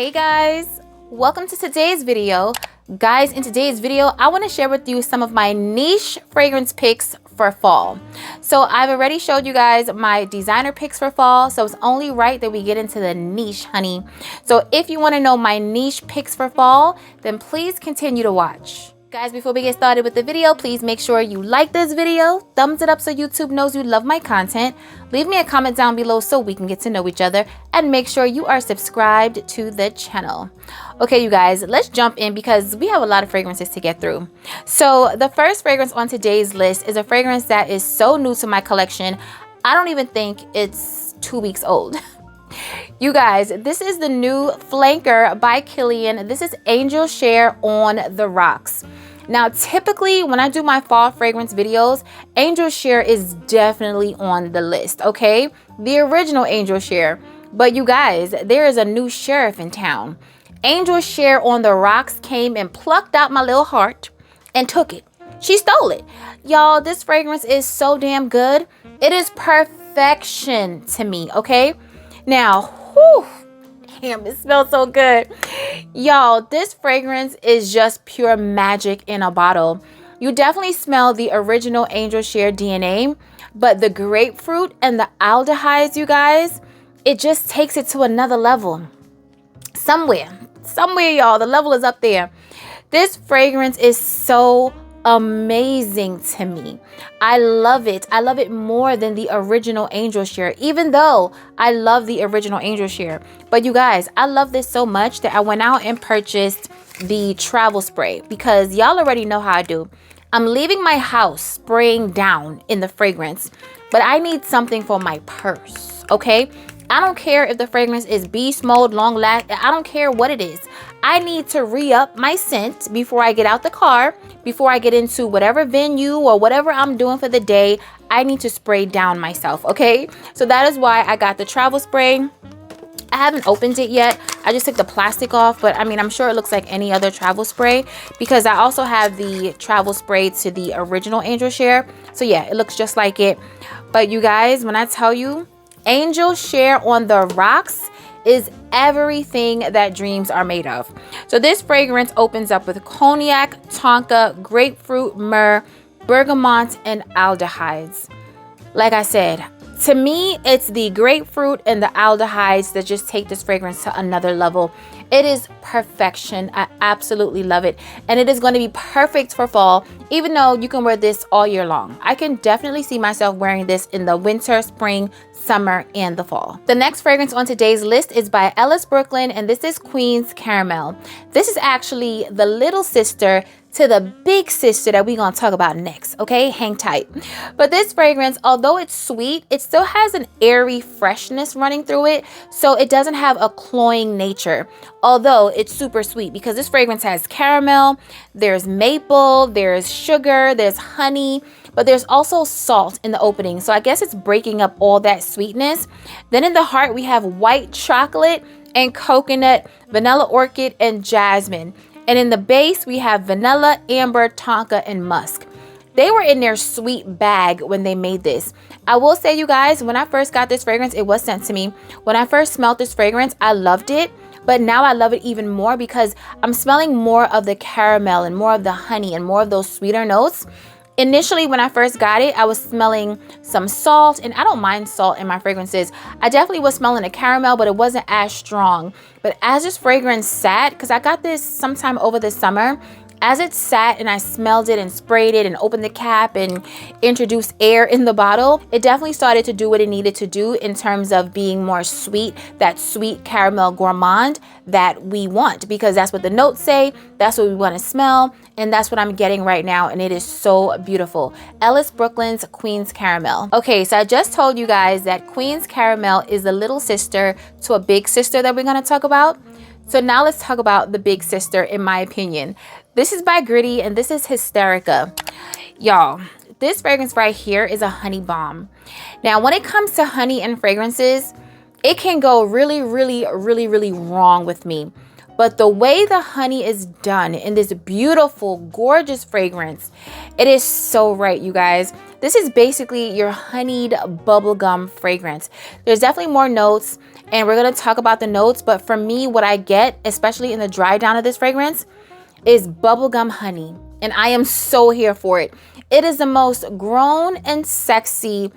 Hey guys, welcome to today's video. Guys, in today's video, I want to share with you some of my niche fragrance picks for fall. So I've already showed you guys my designer picks for fall, so it's only right that we get into the niche, honey. So if you want to know my niche picks for fall, then please continue to watch. Guys, before we get started with the video, please make sure you like this video, thumbs it up so YouTube knows you love my content, leave me a comment down below so we can get to know each other, and make sure you are subscribed to the channel. Okay, you guys, let's jump in because we have a lot of fragrances to get through. So the first fragrance on today's list is a fragrance that is so new to my collection, I don't even think it's 2 weeks old. You guys, this is the new Flanker by Killian. This is Angel Share on the Rocks. Now, typically when I do my fall fragrance videos, Angel Share is definitely on the list, okay? The original Angel Share. But you guys, there is a new sheriff in town. Angel Share on the Rocks came and plucked out my little heart and took it. She stole it. Y'all, this fragrance is so damn good. It is perfection to me, okay? Now, whew, damn, it smells so good. Y'all, this fragrance is just pure magic in a bottle. You definitely smell the original Angel Share DNA, but the grapefruit and the aldehydes, you guys, it just takes it to another level. Somewhere, y'all, the level is up there. This fragrance is so amazing to me. I love it. I love it more than the original Angel Share, even though I love the original Angel Share. But you guys, I love this so much that I went out and purchased the travel spray because y'all already know how I do. I'm leaving my house spraying down in the fragrance, but I need something for my purse, okay? I don't care if the fragrance is beast mode, long last, I don't care what it is. I need to re-up my scent before I get out the car, before I get into whatever venue or whatever I'm doing for the day. I need to spray down myself, okay? So that is why I got the travel spray. I haven't opened it yet. I just took the plastic off, but I mean, I'm sure it looks like any other travel spray because I also have the travel spray to the original Angel Share. So yeah, it looks just like it. But you guys, when I tell you, Angel Share on the Rocks is everything that dreams are made of. So this fragrance opens up with cognac, tonka, grapefruit, myrrh, bergamot, and aldehydes. Like I said, to me, it's the grapefruit and the aldehydes that just take this fragrance to another level. It is perfection. I absolutely love it. And it is going to be perfect for fall, even though you can wear this all year long. I can definitely see myself wearing this in the winter, spring, summer, and the fall. The next fragrance on today's list is by Ellis Brooklyn, and this is Queen's Caramel. This is actually the little sister to the big sister that we're going to talk about next, okay? Hang tight. But this fragrance, although it's sweet, it still has an airy freshness running through it, so it doesn't have a cloying nature, although it's super sweet because this fragrance has caramel, there's maple, there's sugar, there's honey, but there's also salt in the opening, so I guess it's breaking up all that sweetness. Then in the heart, we have white chocolate and coconut, vanilla orchid, and jasmine. And in the base, we have vanilla, amber, tonka, and musk. They were in their sweet bag when they made this. I will say, you guys, when I first got this fragrance, it was sent to me. When I first smelled this fragrance, I loved it. But now I love it even more because I'm smelling more of the caramel and more of the honey and more of those sweeter notes. Initially, when I first got it, I was smelling some salt, and I don't mind salt in my fragrances. I definitely was smelling a caramel, but it wasn't as strong. But as this fragrance sat, because I got this sometime over the summer, as it sat and I smelled it and sprayed it and opened the cap and introduced air in the bottle, it definitely started to do what it needed to do in terms of being more sweet, that sweet caramel gourmand that we want, because that's what the notes say, that's what we want to smell, and that's what I'm getting right now, and it is so beautiful. Ellis Brooklyn's Queen's Caramel. Okay, so I just told you guys that Queen's Caramel is the little sister to a big sister that we're going to talk about. So now let's talk about the big sister, in my opinion. This is by Gritti, and this is Hysterica. Y'all, this fragrance right here is a honey bomb. Now, when it comes to honey and fragrances, it can go really, really, really, really wrong with me. But the way the honey is done in this beautiful, gorgeous fragrance, it is so right, you guys. This is basically your honeyed bubblegum fragrance. There's definitely more notes. and we're gonna talk about the notes. But for me, what I get, especially in the dry down of this fragrance, is bubblegum honey. And I am so here for it. It is the most grown and sexy,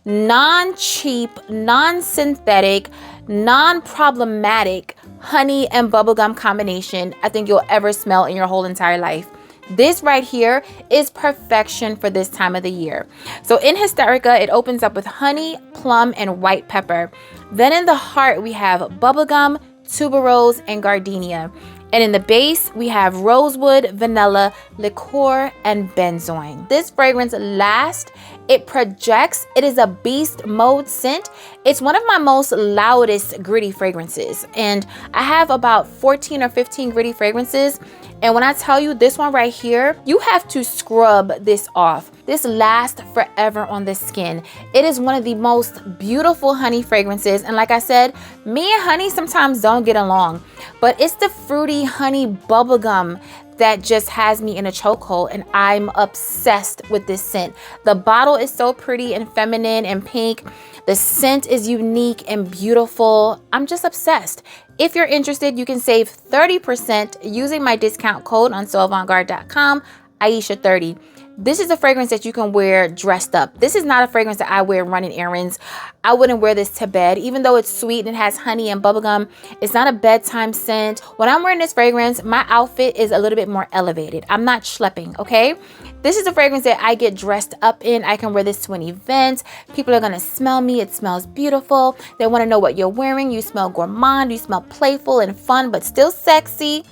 non-cheap, non-synthetic, non-problematic honey and bubblegum combination I think you'll ever smell in your whole entire life. This right here is perfection for this time of the year. So in Hysterica, it opens up with honey, plum, and white pepper. Then in the heart, we have bubblegum, tuberose, and gardenia. And in the base, we have rosewood, vanilla, liqueur, and benzoin. This fragrance lasts, it projects, it is a beast mode scent. It's one of my most loudest gritty fragrances. And I have about 14 or 15 gritty fragrances. And when I tell you this one right here, you have to scrub this off. This lasts forever on the skin. It is one of the most beautiful honey fragrances. And like I said, me and honey sometimes don't get along, but it's the fruity honey bubblegum that just has me in a chokehold, and I'm obsessed with this scent. The bottle is so pretty and feminine and pink. The scent is unique and beautiful. I'm just obsessed. If you're interested, you can save 30% using my discount code on soavantgarde.com, Aisha30. This is a fragrance that you can wear dressed up. This is not a fragrance that I wear running errands. I wouldn't wear this to bed. Even though it's sweet and it has honey and bubblegum, it's not a bedtime scent. When I'm wearing this fragrance, my outfit is a little bit more elevated. I'm not schlepping, okay? This is a fragrance that I get dressed up in. I can wear this to an event. People are gonna smell me. It smells beautiful. They wanna know what you're wearing. You smell gourmand. You smell playful and fun, but still sexy.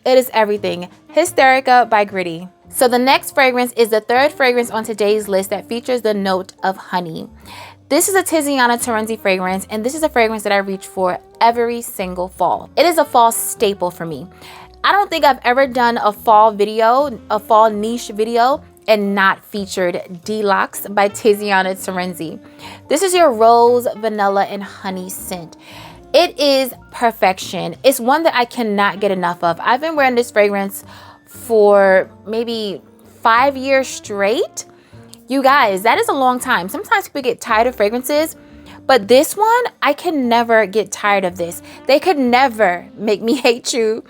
It is everything. Hysterica by Gritti. So the next fragrance is the third fragrance on today's list that features the note of honey. This is a Tiziana Terenzi fragrance, and this is a fragrance that I reach for every single fall. It is a fall staple for me. I don't think I've ever done a fall video, a fall niche video, and not featured Delox by Tiziana Terenzi. This is your rose, vanilla, and honey scent. It is perfection. It's one that I cannot get enough of. I've been wearing this fragrance for maybe 5 years straight. You guys, that is a long time. Sometimes people get tired of fragrances, but this one, I can never get tired of this. They could never make me hate you.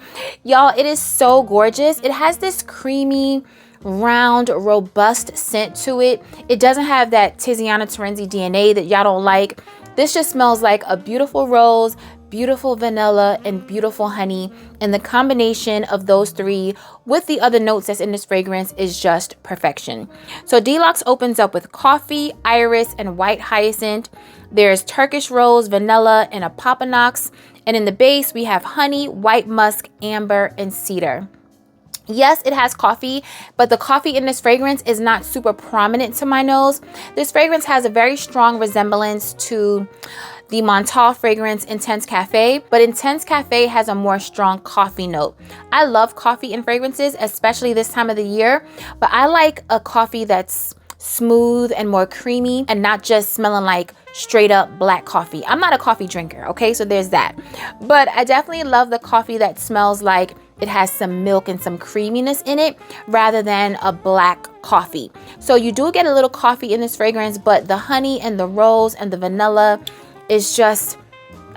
Y'all, it is so gorgeous. It has this creamy, round, robust scent to it. It doesn't have that Tiziana Terenzi DNA that y'all don't like. This just smells like a beautiful rose, beautiful vanilla, and beautiful honey. And the combination of those three with the other notes that's in this fragrance is just perfection. So Delox opens up with coffee, iris, and white hyacinth. There's Turkish rose, vanilla, and a papanox. And in the base, we have honey, white musk, amber, and cedar. Yes, it has coffee, but the coffee in this fragrance is not super prominent to my nose. This fragrance has a very strong resemblance to the Montal fragrance Intense Cafe, but Intense Cafe has a more strong coffee note. I love coffee in fragrances, especially this time of the year, but I like a coffee that's smooth and more creamy and not just smelling like straight up black coffee. I'm not a coffee drinker, okay? So there's that. But I definitely love the coffee that smells like it has some milk and some creaminess in it rather than a black coffee. So you do get a little coffee in this fragrance, but the honey and the rose and the vanilla is just,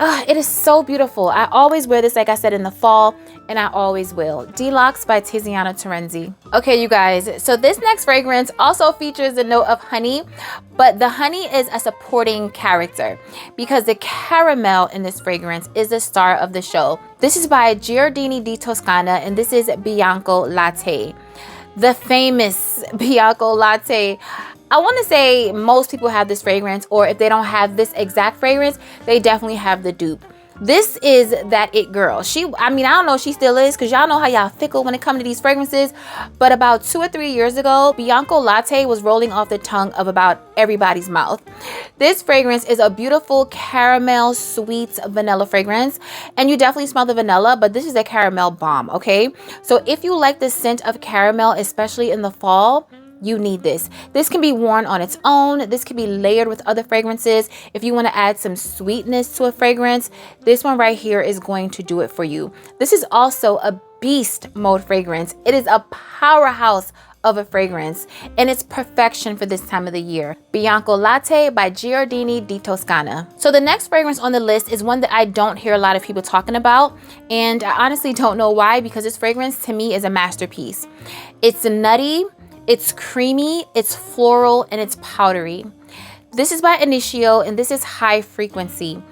it is so beautiful. I always wear this, like I said, in the fall, and I always will. Delox by Tiziana Terenzi. Okay, you guys, so this next fragrance also features a note of honey, but the honey is a supporting character because the caramel in this fragrance is the star of the show. This is by Giardini di Toscana, and this is Bianco Latte. The famous Bianco Latte. I want to say most people have this fragrance, or if they don't have this exact fragrance, they definitely have the dupe. This is that it girl. I don't know if she still is, because y'all know how y'all fickle when it comes to these fragrances, but about 2 or 3 years ago, Bianco Latte was rolling off the tongue of about everybody's mouth. This fragrance is a beautiful caramel sweet vanilla fragrance, and you definitely smell the vanilla, but this is a caramel bomb, okay? So if you like the scent of caramel, especially in the fall, you need this. This can be worn on its own. This can be layered with other fragrances. If you want to add some sweetness to a fragrance, this one right here is going to do it for you. This is also a beast mode fragrance. It is a powerhouse of a fragrance, and it's perfection for this time of the year. Bianco Latte by Giardini di Toscana. So the next fragrance on the list is one that I don't hear a lot of people talking about, and I honestly don't know why, because this fragrance to me is a masterpiece. It's nutty, it's creamy, it's floral, and it's powdery. This is by Initio, and this is high frequency.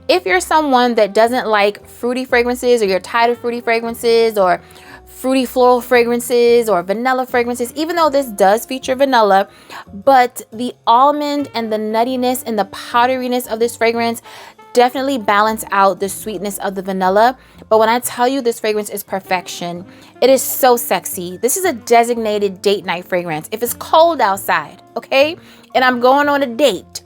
If you're someone that doesn't like fruity fragrances, or you're tired of fruity fragrances, or fruity floral fragrances, or vanilla fragrances, even though this does feature vanilla, but the almond and the nuttiness and the powderiness of this fragrance definitely balance out the sweetness of the vanilla. But when I tell you this fragrance is perfection, it is so sexy. This is a designated date night fragrance. If it's cold outside, okay, and I'm going on a date,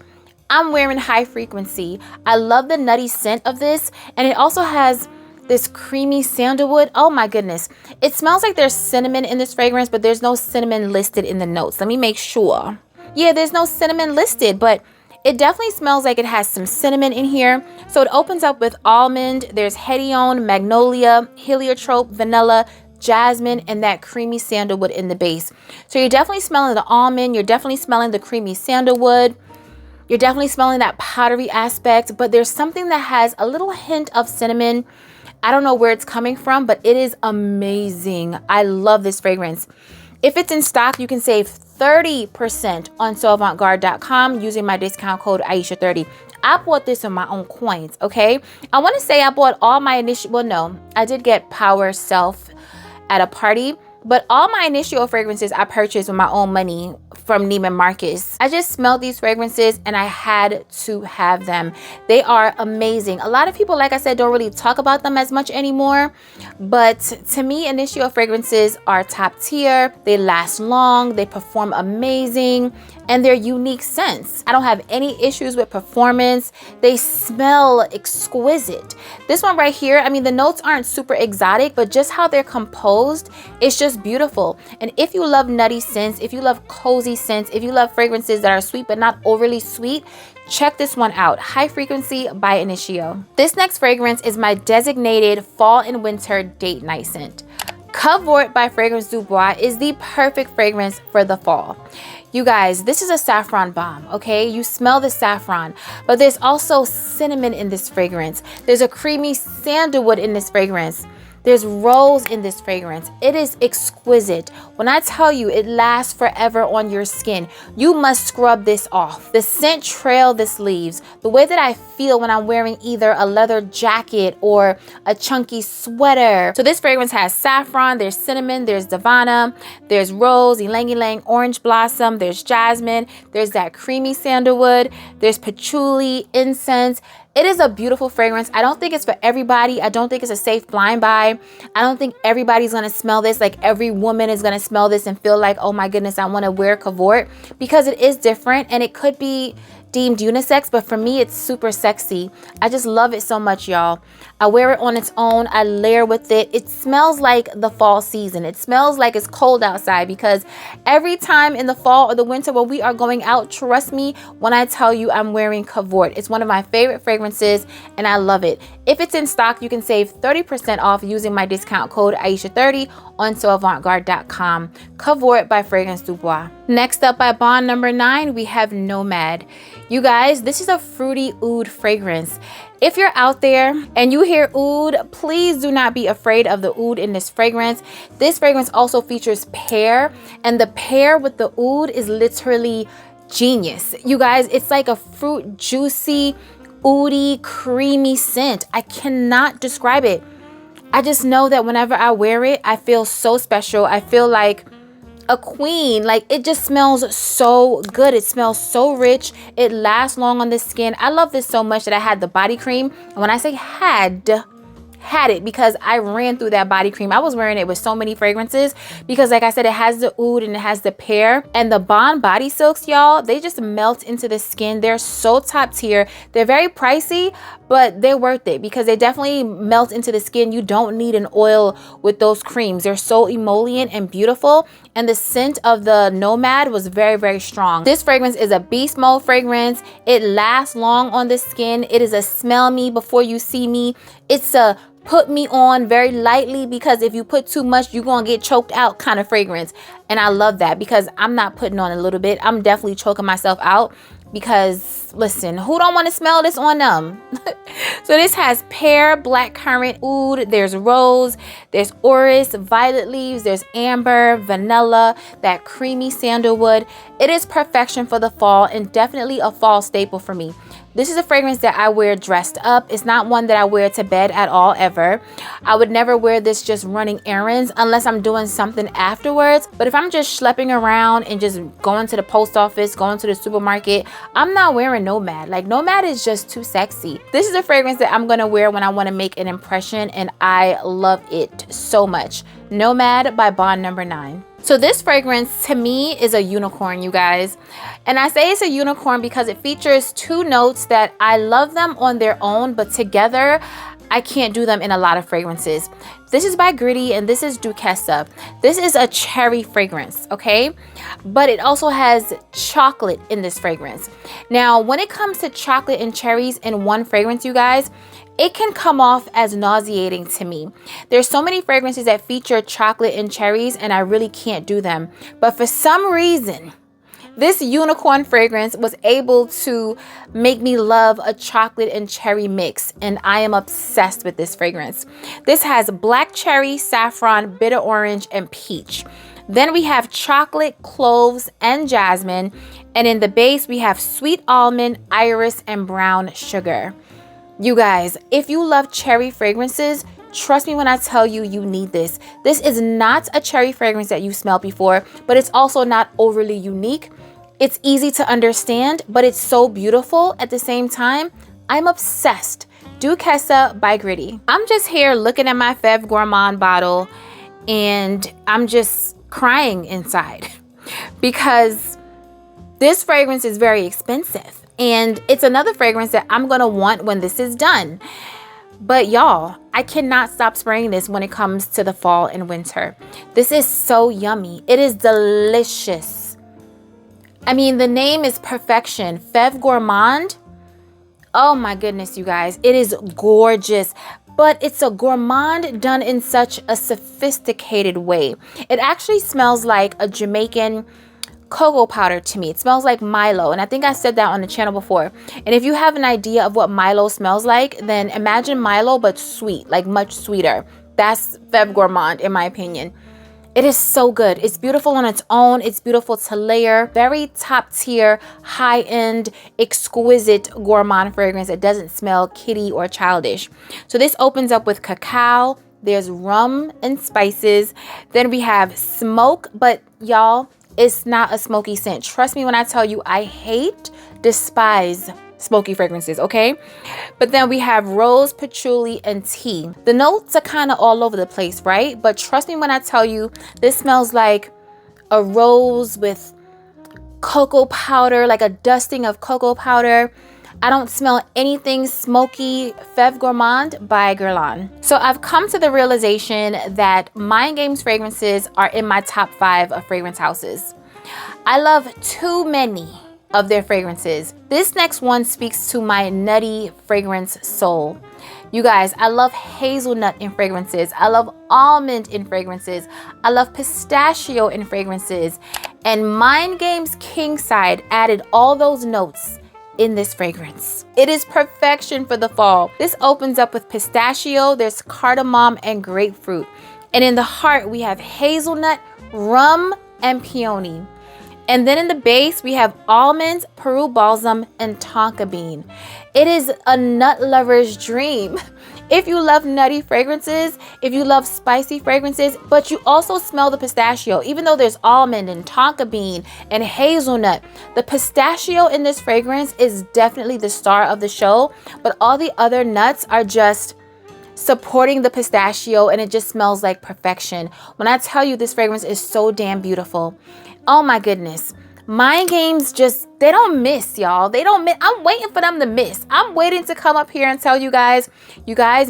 I'm wearing high frequency. I love the nutty scent of this, and it also has this creamy sandalwood. Oh my goodness. It smells like there's cinnamon in this fragrance, but there's no cinnamon listed in the notes. Let me make sure. Yeah, there's no cinnamon listed, but it definitely smells like it has some cinnamon in here. So it opens up with almond, there's hedione, magnolia, heliotrope, vanilla, jasmine, and that creamy sandalwood in the base. So you're definitely smelling the almond, you're definitely smelling the creamy sandalwood, you're definitely smelling that powdery aspect, but there's something that has a little hint of cinnamon. I don't know where it's coming from, but it is amazing. I love this fragrance. If it's in stock, you can save 30% on soavantgarde.com using my discount code Aisha30. I bought this on my own coins, okay? I want to say I bought all my initial, well, no, I did get Power Self at a party, but all my initial fragrances I purchased with my own money from Neiman Marcus. I just smelled these fragrances and I had to have them. They are amazing. A lot of people, like I said, don't really talk about them as much anymore, but to me, initial fragrances are top tier. They last long, they perform amazing, and they're unique scents. I don't have any issues with performance. They smell exquisite. This one right here, I mean, the notes aren't super exotic, but just how they're composed, it's just beautiful. And if you love nutty scents, if you love cozy scents, if you love fragrances that are sweet but not overly sweet, check this one out. High Frequency by Initio. This next fragrance is my designated fall and winter date night scent. Cavort by Fragrance du Bois is the perfect fragrance for the fall. You guys, this is a saffron bomb, okay? You smell the saffron, but there's also cinnamon in this fragrance. There's a creamy sandalwood in this fragrance. There's rose in this fragrance. It is exquisite. When I tell you it lasts forever on your skin, you must scrub this off. The scent trail this leaves. The way that I feel when I'm wearing either a leather jacket or a chunky sweater. So this fragrance has saffron, there's cinnamon, there's davana, there's rose, ylang ylang, orange blossom, there's jasmine, there's that creamy sandalwood, there's patchouli, incense. It is a beautiful fragrance. I don't think it's for everybody. I don't think it's a safe blind buy. I don't think everybody's gonna smell this. Like every woman is gonna smell this and feel like, oh my goodness, I wanna wear Cavort, because it is different and it could be deemed unisex, but for me, it's super sexy. I just love it so much, y'all. I wear it on its own. I layer with it. It smells like the fall season. It smells like it's cold outside, because every time in the fall or the winter when we are going out, trust me when I tell you I'm wearing Cavort. It's one of my favorite fragrances and I love it. If it's in stock, you can save 30% off using my discount code Aisha30 on soavantgarde.com. Cavort by Fragrance du Bois. Next up, by Bond number 9, we have Nomad. You guys, this is a fruity oud fragrance. If you're out there and you hear oud, please do not be afraid of the oud in this fragrance. This fragrance also features pear, and the pear with the oud is literally genius. You guys, it's like a fruit, juicy, oudy, creamy scent. I cannot describe it. I just know that whenever I wear it, I feel so special. I feel like a queen. Like, it just smells so good. It smells so rich. It lasts long on the skin. I love this so much that I had the body cream. And when I say had it, because I ran through that body cream. I was wearing it with so many fragrances because, like I said, it has the oud and it has the pear. And the Bond body silks, y'all, they just melt into the skin. They're so top tier. They're very pricey, but they're worth it because they definitely melt into the skin. You don't need an oil with those creams. They're so emollient and beautiful. And the scent of the Nomad was very, very strong. This fragrance is a beast mode fragrance. It lasts long on the skin. It is a smell me before you see me. It's a put me on very lightly, because if you put too much, you're gonna get choked out kind of fragrance. And I love that, because I'm not putting on a little bit. I'm definitely choking myself out, because listen, who don't want to smell this on them? So this has pear, blackcurrant, oud, there's rose, there's orris, violet leaves, there's amber, vanilla, that creamy sandalwood. It is perfection for the fall, and definitely a fall staple for me. This is a fragrance that I wear dressed up. It's not one that I wear to bed at all, ever. I would never wear this just running errands unless I'm doing something afterwards. But if I'm just schlepping around and just going to the post office, going to the supermarket, I'm not wearing Nomad. Like, Nomad is just too sexy. This is a fragrance that I'm gonna wear when I wanna make an impression, and I love it so much. Nomad by Bond No. 9. So this fragrance to me is a unicorn, you guys. And I say it's a unicorn because it features two notes that I love them on their own, but together I can't do them in a lot of fragrances. This is by Gritti, and this is Duchessa. This is a cherry fragrance, okay? But it also has chocolate in this fragrance. Now, when it comes to chocolate and cherries in one fragrance, you guys, it can come off as nauseating to me. There's so many fragrances that feature chocolate and cherries, and I really can't do them. But for some reason, this unicorn fragrance was able to make me love a chocolate and cherry mix, and I am obsessed with this fragrance. This has black cherry, saffron, bitter orange, and peach. Then we have chocolate, cloves, and jasmine. And in the base, we have sweet almond, iris, and brown sugar. You guys, if you love cherry fragrances, trust me when I tell you, you need this. This is not a cherry fragrance that you smelled before, but it's also not overly unique. It's easy to understand, but it's so beautiful at the same time. I'm obsessed. Duchessa by Gritti. I'm just here looking at my Feve Gourmand bottle, and I'm just crying inside because this fragrance is very expensive. And it's another fragrance that I'm gonna want when this is done. But y'all, I cannot stop spraying this when it comes to the fall and winter. This is so yummy. It is delicious. I mean, the name is perfection. Feve Gourmand. Oh my goodness, you guys. It is gorgeous. But it's a gourmand done in such a sophisticated way. It actually smells like a Jamaican cocoa powder to me. It smells like Milo, and I think I said that on the channel before. And if you have an idea of what Milo smells like, then imagine Milo but sweet, like much sweeter. That's Feve Gourmand in my opinion. It is so good. It's beautiful on its own. It's beautiful to layer. Very top tier, high end, exquisite gourmand fragrance that doesn't smell kiddie or childish. So this opens up with cacao. There's rum and spices. Then we have smoke, but y'all, it's not a smoky scent. Trust me when I tell you, I despise smoky fragrances, okay? But then we have rose, patchouli, and tea. The notes are kind of all over the place, right? But trust me when I tell you, this smells like a rose with cocoa powder, like a dusting of cocoa powder. I don't smell anything smoky. Feve Gourmand by Guerlain. So I've come to the realization that Mind Games fragrances are in my top 5 of fragrance houses. I love too many of their fragrances. This next one speaks to my nutty fragrance soul. You guys, I love hazelnut in fragrances. I love almond in fragrances. I love pistachio in fragrances. And Mind Games Kingside added all those notes in this fragrance. It is perfection for the fall. This opens up with pistachio, there's cardamom and grapefruit. And in the heart, we have hazelnut, rum, and peony. And then in the base, we have almonds, Peru balsam, and tonka bean. It is a nut lover's dream. If you love nutty fragrances, if you love spicy fragrances, but you also smell the pistachio, even though there's almond and tonka bean and hazelnut, the pistachio in this fragrance is definitely the star of the show, but all the other nuts are just supporting the pistachio, and it just smells like perfection. When I tell you, this fragrance is so damn beautiful. Oh my goodness. Mind Games just, they don't miss, y'all. They don't miss. I'm waiting for them to miss. I'm waiting to come up here and tell you guys,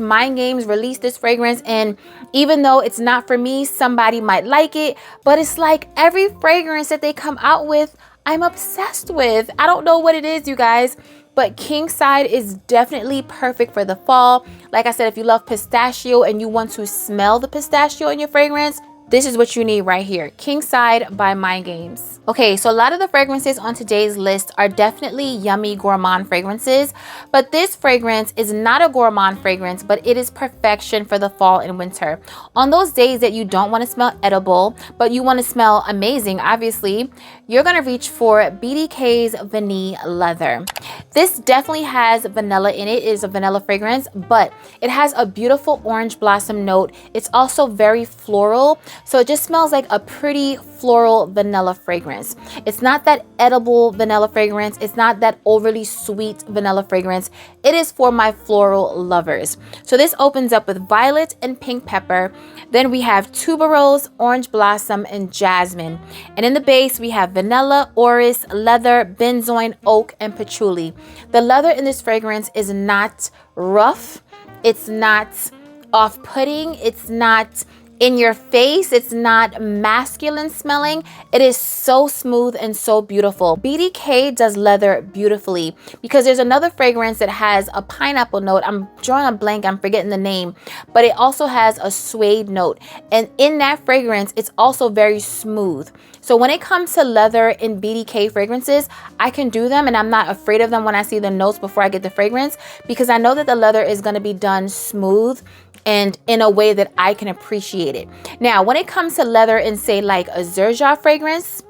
Mind Games released this fragrance, and even though it's not for me, somebody might like it, but it's like every fragrance that they come out with, I'm obsessed with. I don't know what it is, you guys. but Kingside is definitely perfect for the fall. Like I said, if you love pistachio and you want to smell the pistachio in your fragrance, this is what you need right here. Kingside by Mind Games. Okay, so a lot of the fragrances on today's list are definitely yummy gourmand fragrances, but this fragrance is not a gourmand fragrance, but it is perfection for the fall and winter. On those days that you don't want to smell edible, but you want to smell amazing, obviously, you're gonna reach for BDK's Vanille Leather. This definitely has vanilla in it. It is a vanilla fragrance, but it has a beautiful orange blossom note. It's also very floral, so it just smells like a pretty floral vanilla fragrance. It's not that edible vanilla fragrance. It's not that overly sweet vanilla fragrance. It is for my floral lovers. So this opens up with violet and pink pepper. Then we have tuberose, orange blossom, and jasmine. And in the base, we have vanilla, orris, leather, benzoin, oak, and patchouli. The leather in this fragrance is not rough. It's not off-putting. It's not in your face. It's not masculine smelling. It is so smooth and so beautiful. BDK does leather beautifully because there's another fragrance that has a pineapple note. I'm drawing a blank, I'm forgetting the name, but it also has a suede note. And in that fragrance, it's also very smooth. So when it comes to leather in BDK fragrances, I can do them and I'm not afraid of them when I see the notes before I get the fragrance, because I know that the leather is going to be done smooth and in a way that I can appreciate it. Now, when it comes to leather in, say, like a Zerja fragrance,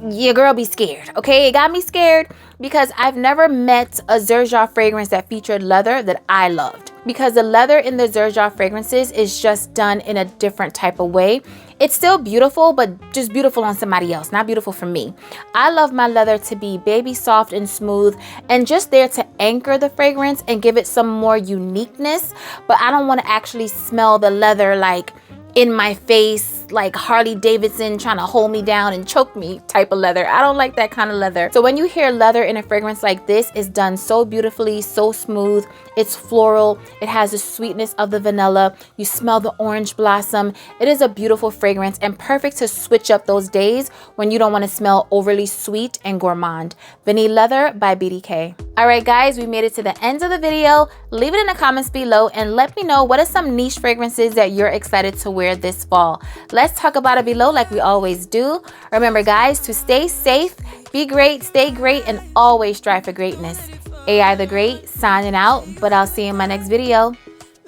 your girl be scared, okay? It got me scared because I've never met a Zerja fragrance that featured leather that I loved, because the leather in the Zerja fragrances is just done in a different type of way. It's still beautiful, but just beautiful on somebody else, not beautiful for me. I love my leather to be baby soft and smooth and just there to anchor the fragrance and give it some more uniqueness, but I don't want to actually smell the leather like in my face, like Harley Davidson trying to hold me down and choke me type of leather. I don't like that kind of leather. So when you hear leather in a fragrance like this, it's done so beautifully, so smooth. It's floral. It has the sweetness of the vanilla. You smell the orange blossom. It is a beautiful fragrance and perfect to switch up those days when you don't want to smell overly sweet and gourmand. Vanille Leather by BDK. All right, guys, we made it to the end of the video. Leave it in the comments below and let me know what are some niche fragrances that you're excited to wear this fall. Let's talk about it below like we always do. Remember, guys, to stay safe, be great, stay great, and always strive for greatness. AI the Great signing out, but I'll see you in my next video.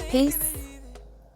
Peace.